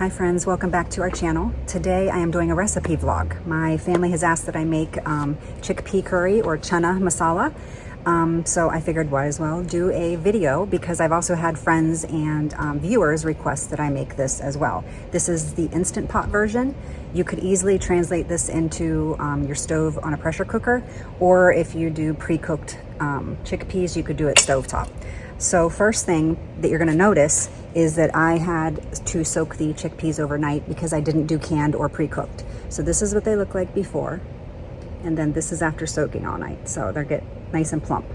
my friends, welcome back to our channel. Today I am doing a recipe vlog. My family has asked that I make chickpea curry or chana masala. So I figured might as well do a video because I've also had friends and viewers request that I make this as well. This is the Instant Pot version. You could easily translate this into your stove on a pressure cooker, or if you do pre-cooked chickpeas, you could do it stovetop. So first thing that you're going to notice is that I had to soak the chickpeas overnight because I didn't do canned or pre-cooked. So this is what they look like before, and then this is after soaking all night. So they'll get nice and plump.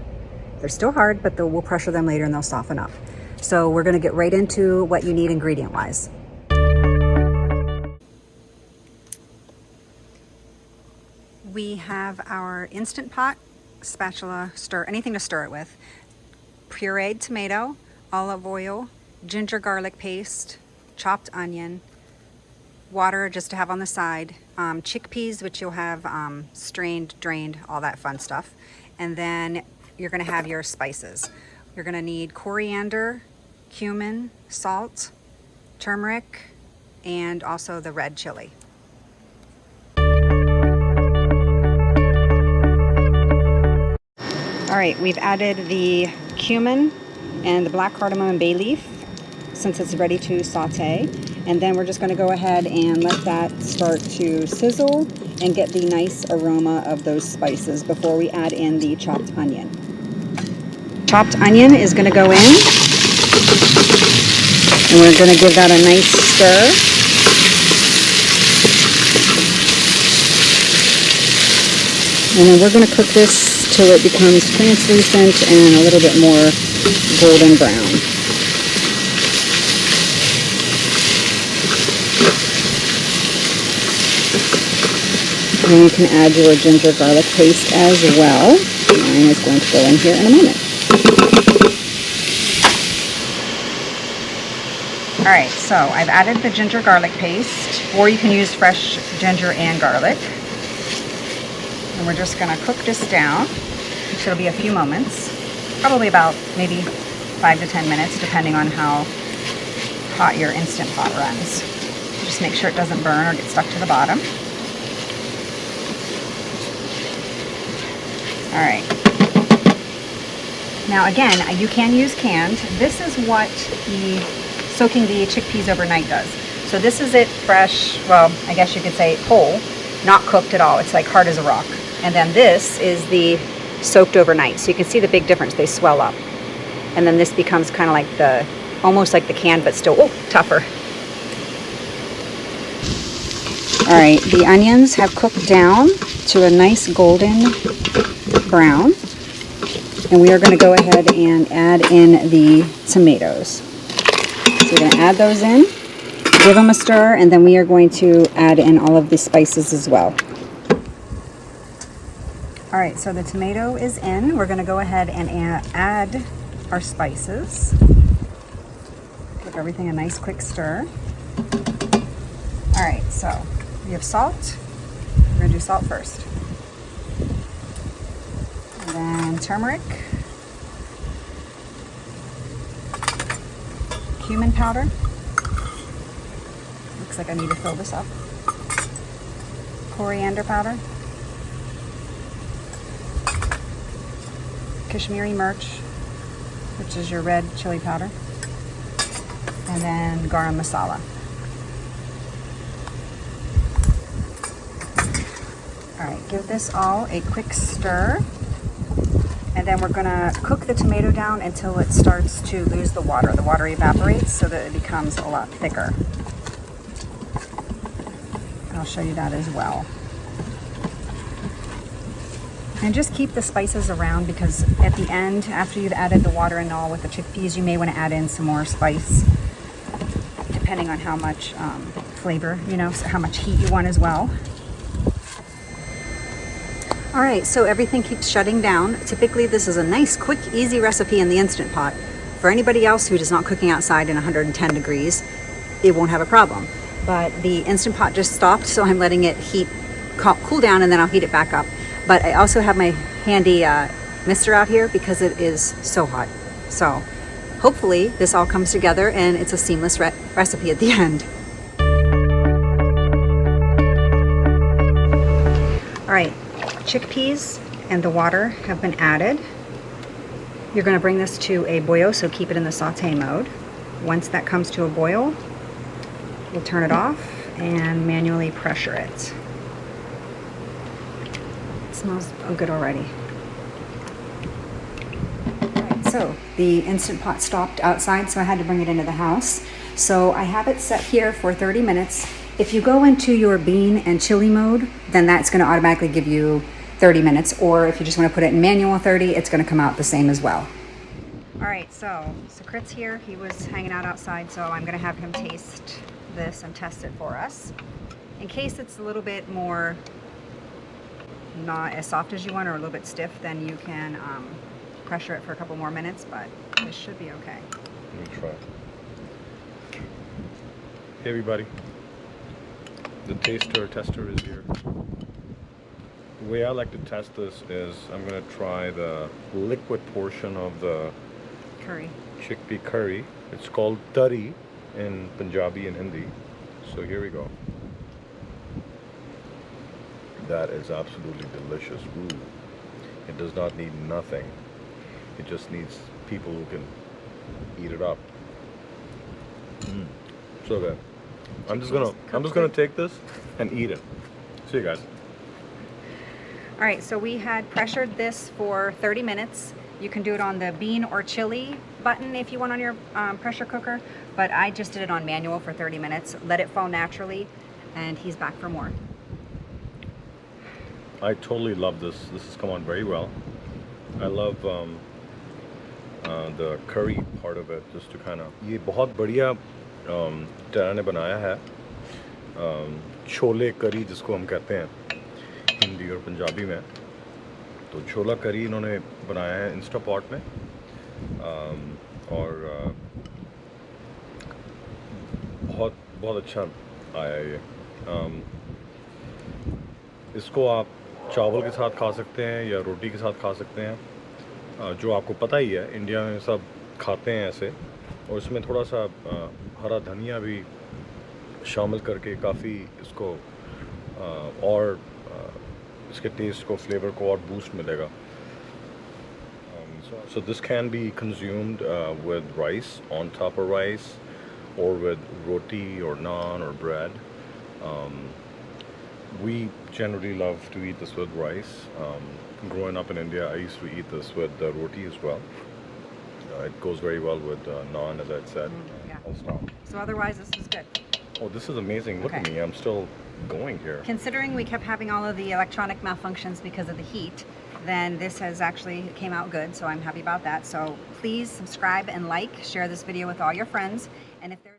They're still hard, but we'll pressure them later and they'll soften up. So we're going to get right into what you need ingredient wise. We have our Instant Pot, spatula, stir, anything to stir it with, pureed tomato, olive oil, ginger garlic paste, chopped onion, water just to have on the side, chickpeas, which you'll have strained, drained, all that fun stuff. And then you're going to have your spices. You're going to need coriander, cumin, salt, turmeric, and also the red chili. All right, we've added the cumin and the black cardamom and bay leaf since it's ready to saute. And then we're just going to go ahead and let that start to sizzle and get the nice aroma of those spices before we add in the chopped onion. Chopped onion is going to go in, and we're going to give that a nice stir. And then we're going to cook this till it becomes translucent and a little bit more golden brown. And you can add your ginger garlic paste as well. Mine is going to go in here in a moment. Alright, so I've added the ginger garlic paste, or you can use fresh ginger and garlic. And we're just going to cook this down. So it'll be a few moments, probably about maybe 5 to 10 minutes, depending on how hot your Instant Pot runs. Just make sure it doesn't burn or get stuck to the bottom. All right. Now again, you can use canned. This is what soaking the chickpeas overnight does. So this is it fresh, well, I guess you could say whole, not cooked at all. It's like hard as a rock. And then this is the soaked overnight. So you can see the big difference. They swell up. And then this becomes kind of like almost like the canned, but still, tougher. All right, the onions have cooked down to a nice golden brown. And we are going to go ahead and add in the tomatoes. So we're going to add those in, give them a stir, and then we are going to add in all of the spices as well. All right, so the tomato is in. We're going to go ahead and add our spices. Give everything a nice quick stir. All right, so we have salt. We're going to do salt first. And then turmeric. Cumin powder. Looks like I need to fill this up. Coriander powder. Kashmiri mirch, which is your red chili powder, and then garam masala. All right, give this all a quick stir, and then we're going to cook the tomato down until it starts to lose the water. The water evaporates so that it becomes a lot thicker. I'll show you that as well. And just keep the spices around because at the end, after you've added the water and all with the chickpeas, you may want to add in some more spice, depending on how much flavor, so how much heat you want as well. All right, so everything keeps shutting down. Typically, this is a nice, quick, easy recipe in the Instant Pot. For anybody else who is not cooking outside in 110 degrees, it won't have a problem. But the Instant Pot just stopped, so I'm letting it cool down, and then I'll heat it back up. But I also have my handy mister out here because it is so hot. So hopefully this all comes together and it's a seamless recipe at the end. right, chickpeas and the water have been added. You're going to bring this to a boil, so keep it in the saute mode. Once that comes to a boil, we'll turn it off and manually pressure it. It smells good already. Alright, so the Instant Pot stopped outside, so I had to bring it into the house. So I have it set here for 30 minutes. If you go into your bean and chili mode, then that's going to automatically give you 30 minutes, or if you just want to put it in manual 30, it's going to come out the same as well. All right, so Sakrit's here. He was hanging out outside, so I'm going to have him taste this and test it for us. In case it's a little bit more not as soft as you want or a little bit stiff, then you can pressure it for a couple more minutes, but this should be okay. Let me try. Hey everybody, the tester is here. The way I like to test this is I'm going to try the liquid portion of the Curry. Chickpea curry. It's called tari in Punjabi and Hindi. So here we go. That is absolutely delicious. Ooh. It does not need nothing. It just needs people who can eat it up. So good. I'm just gonna take this and eat it. See you guys. All right, so we had pressured this for 30 minutes. You can do it on the bean or chili button if you want on your pressure cooker, but I just did it on manual for 30 minutes. Let it fall naturally, and he's back for more. I totally love this. This has come on very well. I love the curry part of it, just to kind of. ये बहुत बढ़िया टैना ने बनाया है. छोले करी जिसको हम कहते हैं हिंदी और पंजाबी में. तो छोला करी इन्होंने बनाया है इंस्टा पॉट में और बहुत अच्छा आया ये. इसको आप चावल के साथ खा सकते हैं या रोटी के साथ खा सकते हैं. जो आपको पता ही है इंडिया में सब खाते हैं ऐसे, और इसमें थोड़ा सा हरा धनिया भी शामिल करके काफ़ी इसको और इसके टेस्ट को, फ्लेवर को और बूस्ट मिलेगा. So this can be consumed with rice, on top of rice, or with roti or naan or bread. We generally love to eat this with rice. Growing up in India, I used to eat this with roti as well. It goes very well with naan, as I said. Yeah. I'll stop. So otherwise, this is good. Oh, this is amazing. Look at Okay. me. I'm still going here. Considering we kept having all of the electronic malfunctions because of the heat, then this has actually came out good, so I'm happy about that. So please subscribe and like, share this video with all your friends, and if there